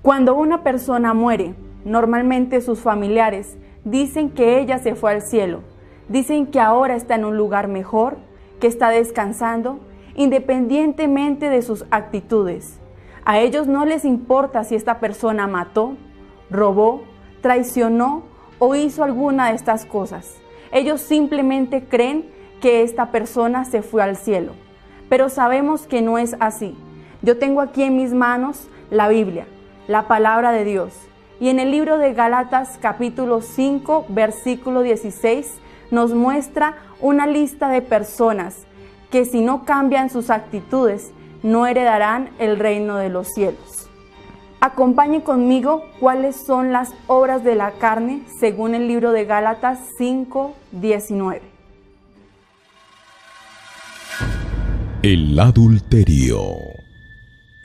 Cuando una persona muere, normalmente sus familiares dicen que ella se fue al cielo, dicen que ahora está en un lugar mejor, que está descansando, independientemente de sus actitudes. A ellos no les importa si esta persona mató, robó, traicionó o hizo alguna de estas cosas. Ellos simplemente creen que esta persona se fue al cielo. Pero sabemos que no es así. Yo tengo aquí en mis manos la Biblia, la palabra de Dios. Y en el libro de Gálatas capítulo 5, versículo 16, nos muestra una lista de personas que si no cambian sus actitudes, no heredarán el reino de los cielos. Acompañen conmigo cuáles son las obras de la carne según el libro de Gálatas 5, 19. El adulterio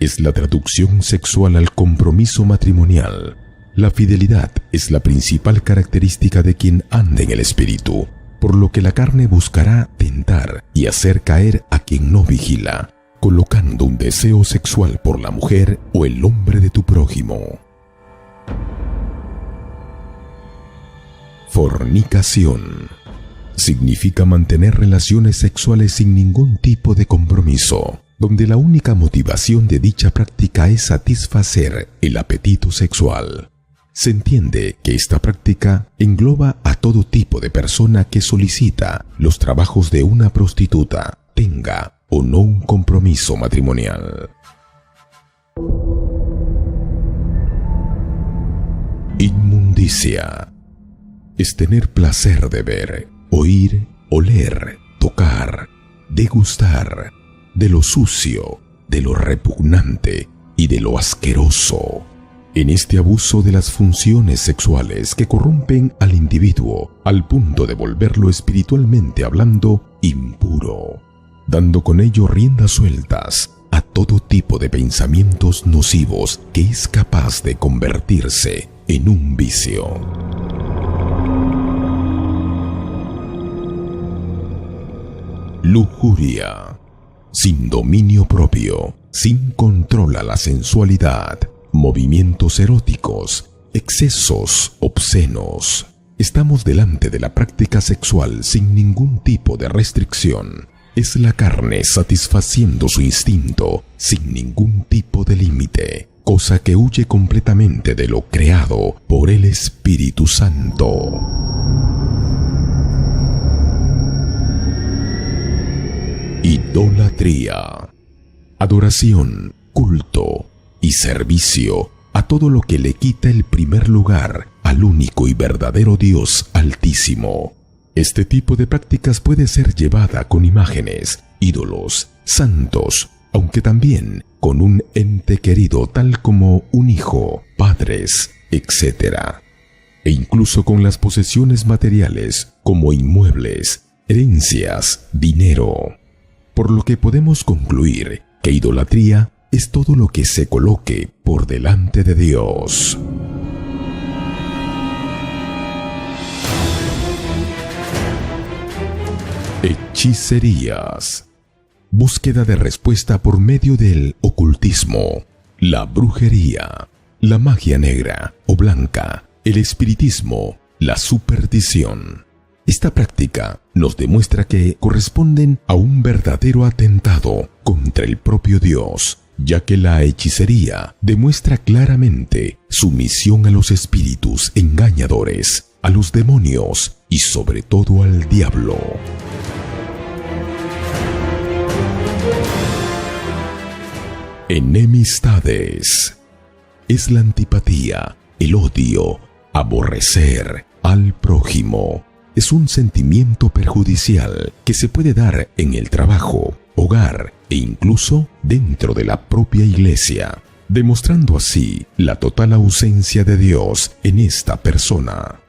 es la traducción sexual al compromiso matrimonial. La fidelidad es la principal característica de quien anda en el espíritu, por lo que la carne buscará tentar y hacer caer a quien no vigila, colocando un deseo sexual por la mujer o el hombre de tu prójimo. Fornicación significa mantener relaciones sexuales sin ningún tipo de compromiso, donde la única motivación de dicha práctica es satisfacer el apetito sexual. Se entiende que esta práctica engloba a todo tipo de persona que solicita los trabajos de una prostituta, tenga o no un compromiso matrimonial. Inmundicia es tener placer de ver, oír, oler, tocar, degustar de lo sucio, de lo repugnante y de lo asqueroso. En este abuso de las funciones sexuales que corrompen al individuo al punto de volverlo espiritualmente hablando impuro, dando con ello riendas sueltas a todo tipo de pensamientos nocivos que es capaz de convertirse en un vicio. Lujuria, sin dominio propio, sin control a la sensualidad, movimientos eróticos, excesos obscenos. Estamos delante de la práctica sexual sin ningún tipo de restricción. Es la carne satisfaciendo su instinto sin ningún tipo de límite, cosa que huye completamente de lo creado por el Espíritu Santo. Idolatría, adoración, culto y servicio a todo lo que le quita el primer lugar al único y verdadero Dios Altísimo. Este tipo de prácticas puede ser llevada con imágenes, ídolos, santos, aunque también con un ente querido tal como un hijo, padres, etc. E incluso con las posesiones materiales como inmuebles, herencias, dinero. Por lo que podemos concluir que idolatría es todo lo que se coloque por delante de Dios. Hechicerías. Búsqueda de respuesta por medio del ocultismo, la brujería, la magia negra o blanca, el espiritismo, la superstición. Esta práctica nos demuestra que corresponden a un verdadero atentado contra el propio Dios, ya que la hechicería demuestra claramente sumisión a los espíritus engañadores, a los demonios y sobre todo al diablo. Enemistades. Es la antipatía, el odio, aborrecer al prójimo. Es un sentimiento perjudicial que se puede dar en el trabajo, hogar e incluso dentro de la propia iglesia, demostrando así la total ausencia de Dios en esta persona.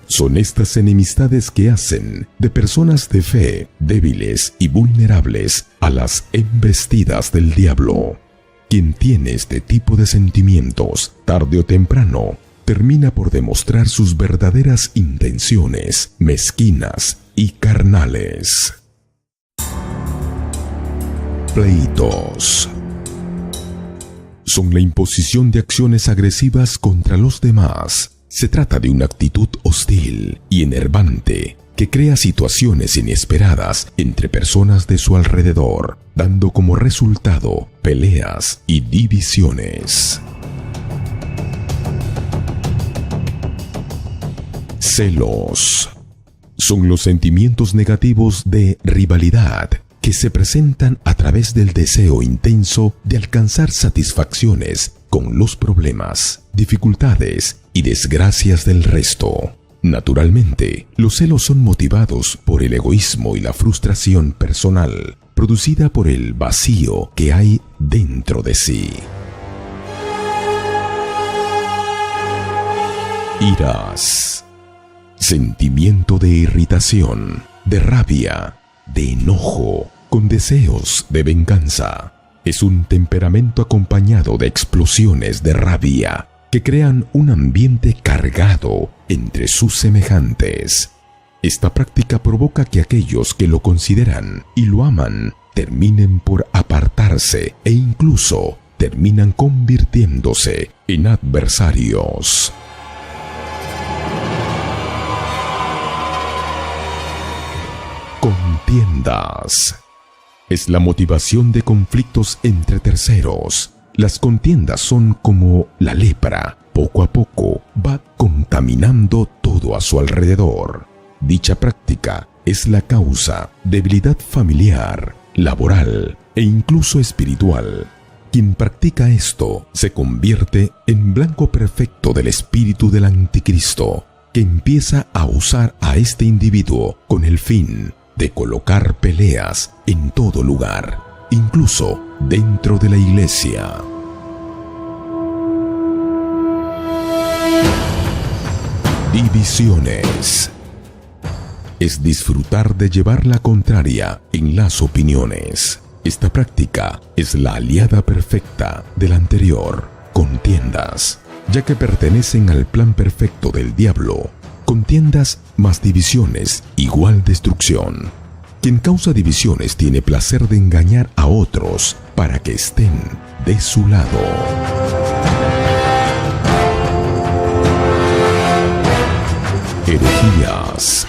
Son estas enemistades que hacen de personas de fe débiles y vulnerables a las embestidas del diablo. Quien tiene este tipo de sentimientos, tarde o temprano, termina por demostrar sus verdaderas intenciones mezquinas y carnales. Pleitos. son la imposición de acciones agresivas contra los demás. Se trata de una actitud hostil y enervante que crea situaciones inesperadas entre personas de su alrededor, dando como resultado peleas y divisiones. Celos son los sentimientos negativos de rivalidad que se presentan a través del deseo intenso de alcanzar satisfacciones con los problemas, dificultades y desgracias del resto. Naturalmente, los celos son motivados por el egoísmo y la frustración personal, producida por el vacío que hay dentro de sí. Iras. Sentimiento de irritación, de rabia, de enojo, con deseos de venganza. Es un temperamento acompañado de explosiones de rabia que crean un ambiente cargado entre sus semejantes. Esta práctica provoca que aquellos que lo consideran y lo aman terminen por apartarse e incluso terminan convirtiéndose en adversarios. Contiendas. Es la motivación de conflictos entre terceros. Las contiendas son como la lepra. Poco a poco va contaminando todo a su alrededor. Dicha práctica es la causa de debilidad familiar, laboral e incluso espiritual. Quien practica esto se convierte en blanco perfecto del espíritu del anticristo, que empieza a usar a este individuo con el fin de colocar peleas en todo lugar, incluso dentro de la iglesia. Divisiones. Es disfrutar de llevar la contraria en las opiniones. Esta práctica es la aliada perfecta de la anterior, contiendas, ya que pertenecen al plan perfecto del diablo. Contiendas más divisiones igual destrucción. Quien causa divisiones tiene placer de engañar a otros para que estén de su lado. Herejías.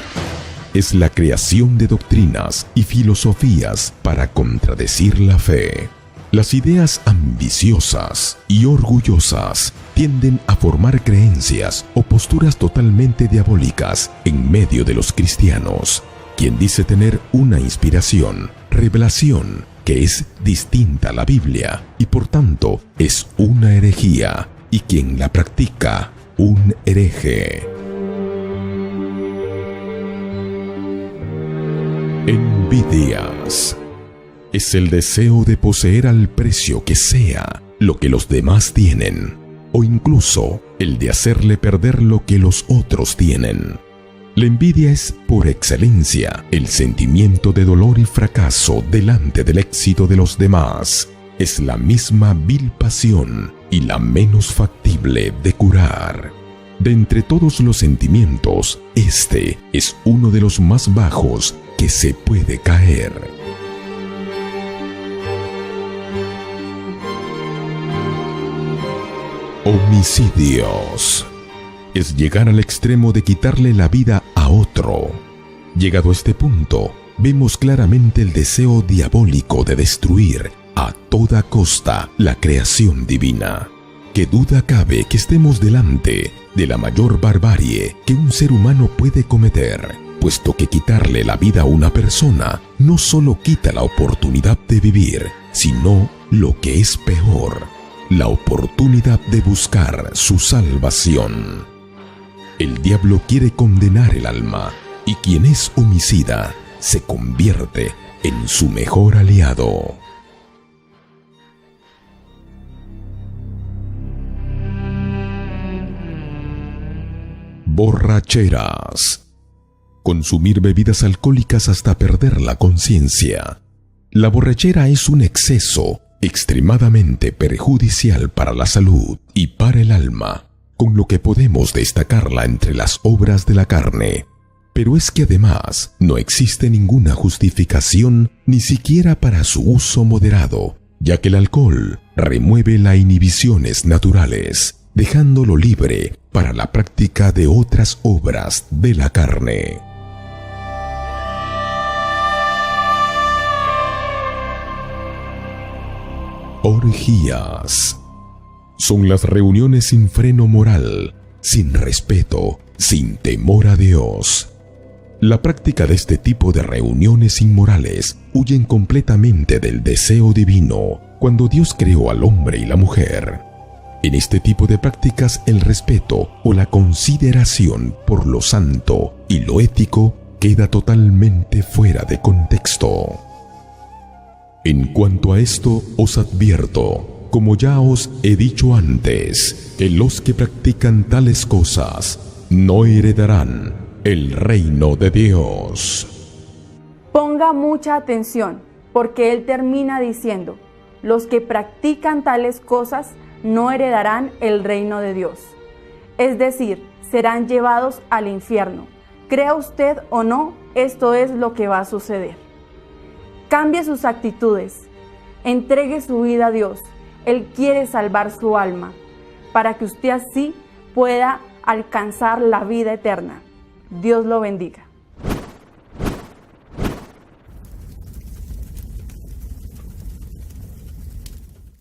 Es la creación de doctrinas y filosofías para contradecir la fe. Las ideas ambiciosas y orgullosas tienden a formar creencias o posturas totalmente diabólicas en medio de los cristianos. Quien dice tener una inspiración, revelación, que es distinta a la Biblia y por tanto es una herejía, y quien la practica, un hereje. Envidias. Es el deseo de poseer al precio que sea lo que los demás tienen, o incluso el de hacerle perder lo que los otros tienen. La envidia es, por excelencia, el sentimiento de dolor y fracaso delante del éxito de los demás. Es la misma vil pasión y la menos factible de curar. De entre todos los sentimientos, este es uno de los más bajos que se puede caer. Homicidios. Es llegar al extremo de quitarle la vida a otro. Llegado a este punto, vemos claramente el deseo diabólico de destruir a toda costa la creación divina. ¿Qué duda cabe que estemos delante de la mayor barbarie que un ser humano puede cometer? Puesto que quitarle la vida a una persona no solo quita la oportunidad de vivir, sino lo que es peor, la oportunidad de buscar su salvación. El diablo quiere condenar el alma, y quien es homicida se convierte en su mejor aliado. Borracheras. Consumir bebidas alcohólicas hasta perder la conciencia. La borrachera es un exceso extremadamente perjudicial para la salud y para el alma, con lo que podemos destacarla entre las obras de la carne. Pero es que además no existe ninguna justificación ni siquiera para su uso moderado, ya que el alcohol remueve las inhibiciones naturales, dejándolo libre para la práctica de otras obras de la carne. Orgías. Son las reuniones sin freno moral, sin respeto, sin temor a Dios. La práctica de este tipo de reuniones inmorales huyen completamente del deseo divino cuando Dios creó al hombre y la mujer. En este tipo de prácticas el respeto o la consideración por lo santo y lo ético queda totalmente fuera de contexto. En cuanto a esto os advierto, como ya os he dicho antes, que los que practican tales cosas no heredarán el reino de Dios. Ponga mucha atención, porque él termina diciendo, los que practican tales cosas no heredarán el reino de Dios. Es decir, serán llevados al infierno. Crea usted o no, esto es lo que va a suceder. Cambie sus actitudes, entregue su vida a Dios. Él quiere salvar su alma, para que usted así pueda alcanzar la vida eterna. Dios lo bendiga.